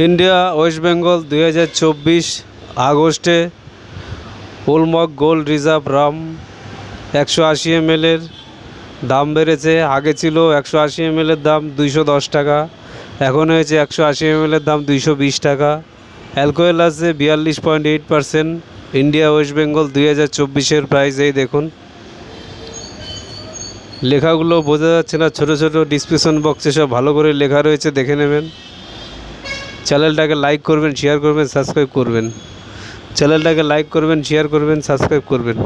India West Bengal 2024 আগস্টে ওলমক gold reserve Ram 180 ml এর দাম বেড়েছে। আগে ছিল 180 ml এর দাম 210 টাকা, এখন হয়েছে 180 ml এর দাম 220 টাকা। অ্যালকোহল আছে 42.8%। ইন্ডিয়া ওয়েস্ট বেঙ্গল 2024-এর প্রাইস এই দেখুন। লেখাগুলো বোঝা যাচ্ছে না, ছোট ছোট ডিসক্রিপশন বক্সে সব ভালো করে লেখা রয়েছে, দেখে নেবেন। চ্যানেলটাকে লাইক করবেন, শেয়ার করবেন, সাবস্ক্রাইব করবেন। চ্যানেলটাকে লাইক করবেন, শেয়ার করবেন, সাবস্ক্রাইব করবেন।